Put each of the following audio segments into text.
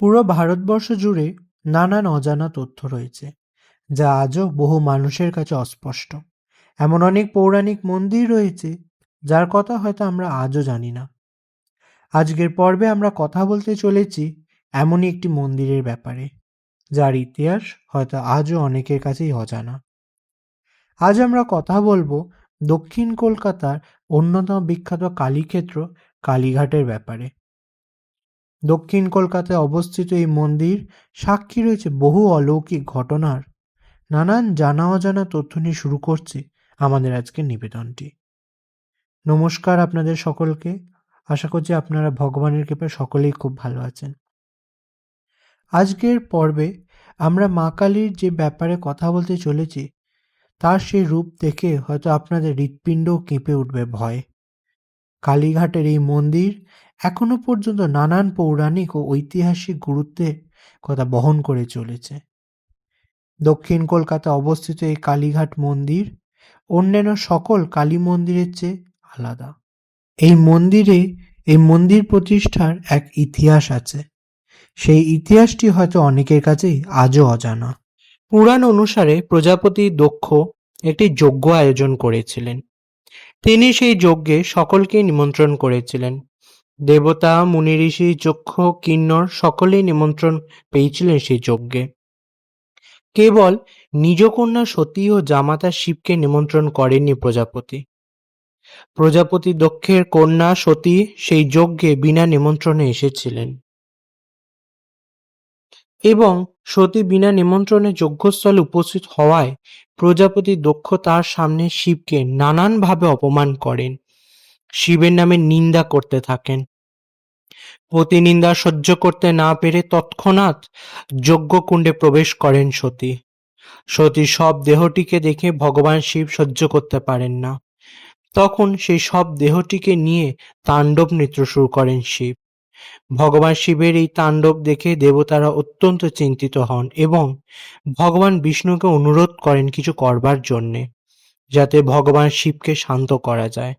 পুরো ভারতবর্ষ জুড়ে নানান অজানা তথ্য রয়েছে, যা আজও বহু মানুষের কাছে অস্পষ্ট। এমন অনেক পৌরাণিক মন্দির রয়েছে যার কথা হয়তো আমরা আজও জানি না। আজকের পর্বে আমরা কথা বলতে চলেছি এমনই একটি মন্দিরের ব্যাপারে, যার ইতিহাস হয়তো আজও অনেকের কাছেই অজানা। আজ আমরা কথা বলবো দক্ষিণ কলকাতার অন্যতম বিখ্যাত কালীক্ষেত্র কালীঘাটের ব্যাপারে। দক্ষিণ কলকাতায় অবস্থিত এই মন্দির সাক্ষী রয়েছে বহু অলৌকিক ঘটনার। নানান জানা অজানা তথ্য নিয়ে শুরু করছি আমাদের আজকের নিবেদনটি। নমস্কার আপনাদের সকলকে। আশা করছি আপনারা ভগবানের কৃপায় সকলেই খুব ভালো আছেন। আজকের পর্বে আমরা মা কালীর যে ব্যাপারে কথা বলতে চলেছি, তার সেই রূপ দেখে হয়তো আপনাদের হৃৎপিণ্ডও কেঁপে উঠবে ভয়ে। কালীঘাটের এই মন্দির এখনো পর্যন্ত নানান পৌরাণিক ও ঐতিহাসিক গুরুত্বের কথা বহন করে চলেছে। দক্ষিণ কলকাতায় অবস্থিত এই কালীঘাট মন্দির অন্যান্য সকল কালী মন্দিরের চেয়ে আলাদা। এই মন্দির প্রতিষ্ঠার এক ইতিহাস আছে। সেই ইতিহাসটি হয়তো অনেকের কাছেই আজও অজানা। পুরাণ অনুসারে প্রজাপতি দক্ষ একটি যজ্ঞ আয়োজন করেছিলেন। তিনি সেই যজ্ঞে সকলকে নিমন্ত্রণ করেছিলেন। দেবতা, মুনি ঋষি, যক্ষ, কিন্নর সকলেই নিমন্ত্রণ পেয়েছিলেন সেই যজ্ঞে। কেবল নিজ কন্যা সতী ও জামাতা শিবকে নিমন্ত্রণ করেননি প্রজাপতি। প্রজাপতি দক্ষের কন্যা সতী সেই যজ্ঞে বিনা নিমন্ত্রণে এসেছিলেন এবং সতী বিনা নিমন্ত্রণে যজ্ঞস্থলে উপস্থিত হওয়ায় প্রজাপতি দক্ষ তার সামনে শিবকে নানানভাবে অপমান করেন, শিবের নামে নিন্দা করতে থাকেন। প্রতিনিন্দা সহ্য করতে না পেরে তৎক্ষণাৎ যজ্ঞকুণ্ডে প্রবেশ করেন সতী। সতীর সব দেহটিকে দেখে ভগবান শিব সহ্য করতে পারেন না। তখন সেই সব দেহটিকে নিয়ে তাণ্ডব নৃত্য শুরু করেন শিব। ভগবান শিবের এই তাণ্ডব দেখে দেবতারা অত্যন্ত চিন্তিত হন এবং ভগবান বিষ্ণুকে অনুরোধ করেন কিছু করবার জন্যে, যাতে ভগবান শিবকে শান্ত করা যায়।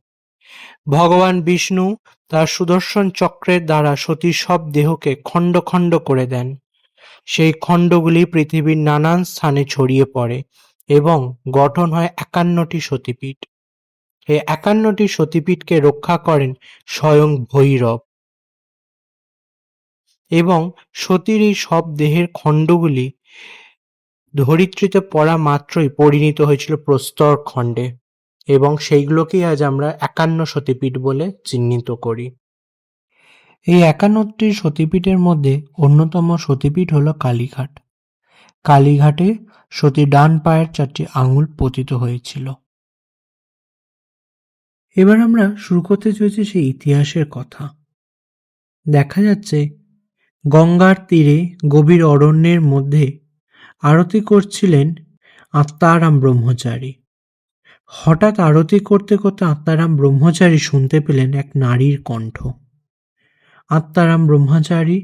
ভগবান বিষ্ণু তার সুদর্শন চক্রের দ্বারা সতীর সব দেহকে খণ্ড খণ্ড করে দেন। সেই খণ্ডগুলি পৃথিবীর নানান স্থানে ছড়িয়ে পড়ে এবং গঠন হয় 51টি সতীপীঠ। এই 51টি সতীপীঠকে রক্ষা করেন স্বয়ং ভৈরব এবং সতীর এই সব দেহের খণ্ডগুলি ধরিত্রীতে পড়া মাত্রই পরিণত হয়েছিল প্রস্তর খণ্ডে এবং সেইগুলোকেই আজ আমরা 51 সতীপীঠ বলে চিহ্নিত করি। এই 51টি সতীপীঠের মধ্যে অন্যতম সতীপীঠ হল কালীঘাট। কালীঘাটে সতীর ডান পায়ের 4টি আঙুল পতিত হয়েছিল। এবার আমরা শুরু করতে চলেছি সেই ইতিহাসের কথা। দেখা যাচ্ছে গঙ্গার তীরে গভীর অরণ্যের মধ্যে আরতি করছিলেন আত্মারাম ব্রহ্মচারী। হঠাৎ আরতি করতে করতে আত্মারাম ব্রহ্মচারী শুনতে পেলেন এক নারীর কণ্ঠ। আত্মারাম ব্রহ্মচারী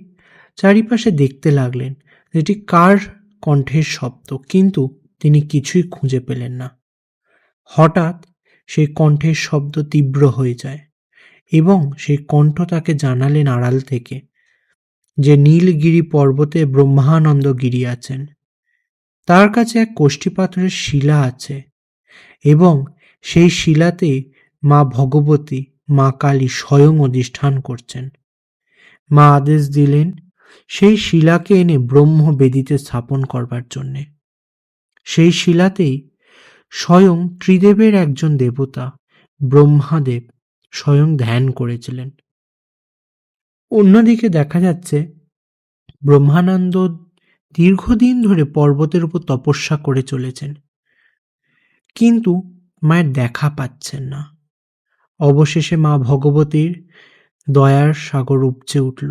চারিপাশে দেখতে লাগলেন এটি কার কণ্ঠের শব্দ, কিন্তু তিনি কিছুই খুঁজে পেলেন না। হঠাৎ সেই কণ্ঠের শব্দ তীব্র হয়ে যায় এবং সেই কণ্ঠ তাকে জানালেন আড়াল থেকে যে নীলগিরি পর্বতে ব্রহ্মানন্দ গিরি আছেন। তার কাছে এক কোষ্ঠী পাথরের শিলা আছে এবং সেই শিলাতে মা ভগবতী, মা কালী স্বয়ং অধিষ্ঠান করছেন। মা আদেশ দিলেন সেই শিলাকে এনে ব্রহ্মবেদিতে স্থাপন করবার জন্যে। সেই শিলাতেই স্বয়ং ত্রিদেবের একজন দেবতা ব্রহ্মাদেব স্বয়ং ধ্যান করেছিলেন। অন্যদিকে দেখা যাচ্ছে ব্রহ্মানন্দ দীর্ঘদিন ধরে পর্বতের উপর তপস্যা করে চলেছেন, কিন্তু মায়ের দেখা পাচ্ছেন না। অবশেষে মা ভগবতীর দয়ার সাগর উপচে উঠল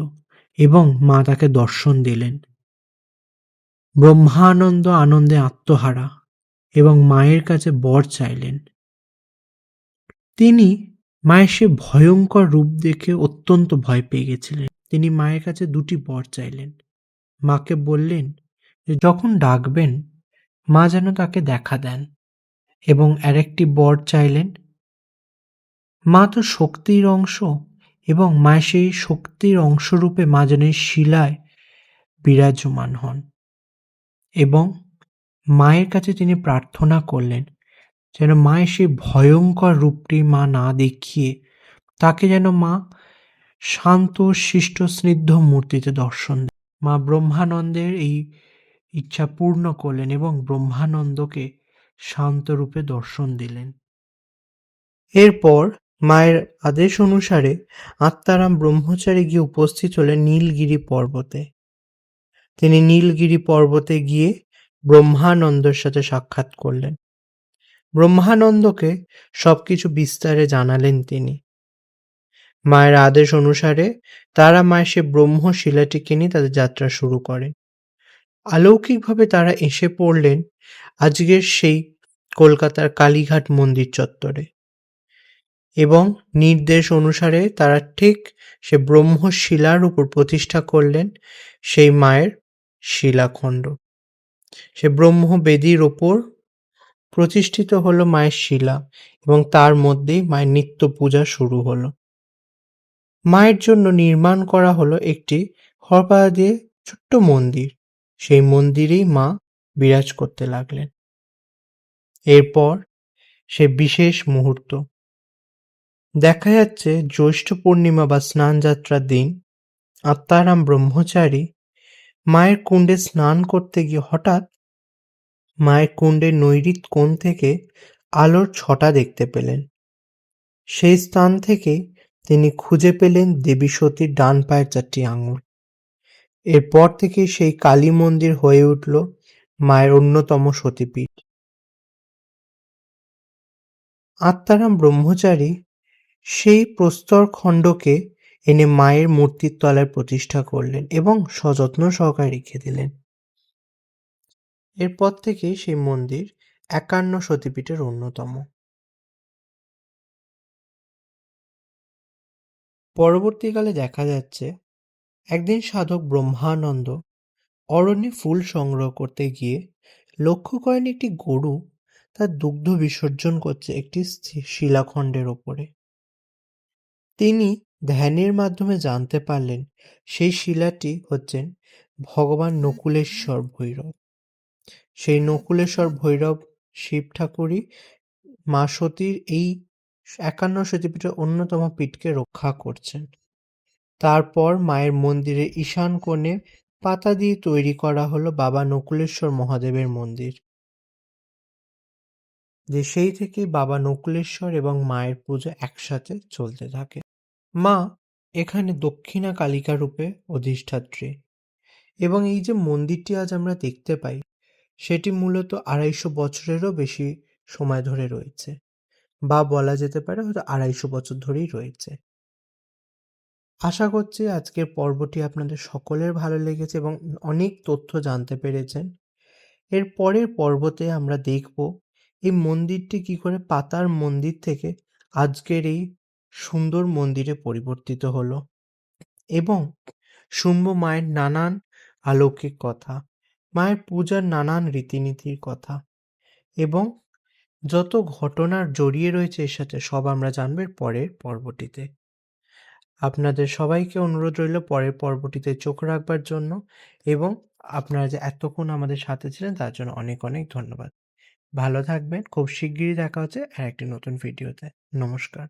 এবং মা তাকে দর্শন দিলেন। ব্রহ্মানন্দ আনন্দে আত্মহারা এবং মায়ের কাছে বর চাইলেন। তিনি মায়ের সে ভয়ঙ্কর রূপ দেখে অত্যন্ত ভয় পেয়ে গেছিলেন। তিনি মায়ের কাছে 2টি বর চাইলেন। মাকে বললেন যে যখন ডাকবেন মা যেন তাকে দেখা দেন, এবং আরেকটি বর চাইলেন মা তো শক্তির অংশ এবং মায়ের সেই শক্তির অংশরূপে মা যেন শিলায় বিরাজমান হন এবং মায়ের কাছে তিনি প্রার্থনা করলেন যেন মায়ের সেই ভয়ঙ্কর রূপটি মা না দেখিয়ে তাকে যেন মা শান্ত শিষ্ট স্নিগ্ধ মূর্তিতে দর্শন দেন। মা ব্রহ্মানন্দের এই ইচ্ছা পূর্ণ করলেন এবং ব্রহ্মানন্দকে শান্ত রূপে দর্শন দিলেন। এরপর মায়ের আদেশ অনুসারে আত্মারাম ব্রহ্মচারী গিয়ে উপস্থিত হলেন নীলগিরি পর্বতে। তিনি নীলগিরি পর্বতে গিয়ে ব্রহ্মানন্দের সাথে সাক্ষাৎ করলেন। ব্রহ্মানন্দকে সবকিছু বিস্তারে জানালেন তিনি। মায়ের আদেশ অনুসারে তারা মায়ের সে ব্রহ্মশিলাটিকে নিয়ে তাদের যাত্রা শুরু করে। অলৌকিকভাবে তারা এসে পড়লেন আজকের সেই কলকাতার কালীঘাট মন্দির চত্বরে এবং নির্দেশ অনুসারে তারা ঠিক সে ব্রহ্মশিলার উপর প্রতিষ্ঠা করলেন সেই মায়ের শিলাখণ্ড। সে ব্রহ্মবেদীর ওপর প্রতিষ্ঠিত হলো মায়ের শিলা এবং তার মধ্যেই মায়ের নিত্য পূজা শুরু হলো। মায়ের জন্য নির্মাণ করা হলো একটি খড়পাতা দিয়ে ছোট্ট মন্দির। সেই মন্দিরেই মা বিরাজ করতে লাগলেন। এরপর সে বিশেষ মুহূর্ত দেখা যাচ্ছে জ্যৈষ্ঠ পূর্ণিমা বা স্নান যাত্রার দিন আত্মারাম ব্রহ্মচারী মায়ের কুণ্ডে স্নান করতে গিয়ে হঠাৎ মায়ের কুণ্ডের নৈঋত কোণ থেকে আলোর ছটা দেখতে পেলেন। সেই স্থান থেকে তিনি খুঁজে পেলেন দেবী সতীর ডান পায়ের 4টি আঙুল। এরপর থেকে সেই কালী মন্দির হয়ে উঠল মায়ের অন্যতম সতীপীঠ। আত্মারাম ব্রহ্মচারী সেই প্রস্তর খণ্ডকে এনে মায়ের মূর্তির তলায় প্রতিষ্ঠা করলেন এবং সযত্ন সহকারে রেখে দিলেন। এরপর থেকে সেই মন্দির 51 সতীপীঠের অন্যতম। পরবর্তীকালে দেখা যাচ্ছে একদিন সাধক ব্রহ্মানন্দ অরণ্যে ফুল সংগ্রহ করতে গিয়ে লক্ষ্য করেন একটি গরু তার দুগ্ধ বিসর্জন করছে একটি শিলাখণ্ডের ওপরে। তিনি ধ্যানের মাধ্যমে জানতে পারলেন সেই শিলাটি হচ্ছেন ভগবান নকুলেশ্বর ভৈরব। সেই নকুলেশ্বর ভৈরব শিব ঠাকুরই মা সতীর এই 51 সতীপীঠের অন্যতম পীঠকে রক্ষা করছেন। তারপর মায়ের মন্দিরের ঈশান কোণে পাতা দিয়ে তৈরি করা হলো বাবা নকুলেশ্বর মহাদেবের মন্দির। যে সেই থেকে বাবা নকুলেশ্বর এবং মায়ের পুজো একসাথে চলতে থাকে। মা এখানে দক্ষিণা কালিকা রূপে অধিষ্ঠাত্রী এবং এই যে মন্দিরটি আজ আমরা দেখতে পাই সেটি মূলত 250 বছরেরও বেশি সময় ধরে রয়েছে বা বলা যেতে পারে হয়তো 250 বছর ধরেই রয়েছে। আশা করছি আজকের পর্বটি আপনাদের সকলের ভালো লেগেছে এবং অনেক তথ্য জানতে পেরেছেন। এর পরের পর্বতে আমরা দেখব এই মন্দিরটি কি করে পাতার মন্দির থেকে আজকের এই সুন্দর মন্দিরে পরিবর্তিত হলো এবং শুনব মায়ের নানান অলৌকিক কথা, মায়ের পূজার নানান রীতিনীতির কথা এবং যত ঘটনার জড়িয়ে রয়েছে এর সাথে সব আমরা জানব এর পরের পর্বটিতে। আপনাদের সবাইকে অনুরোধ রইল পরের পর্বটিতে চোখ রাখবার জন্য এবং আপনারা যে এতক্ষণ আমাদের সাথে ছিলেন তার জন্য অনেক অনেক ধন্যবাদ। ভালো থাকবেন। খুব শিগগিরই দেখা হচ্ছে আরেকটি নতুন ভিডিওতে। নমস্কার।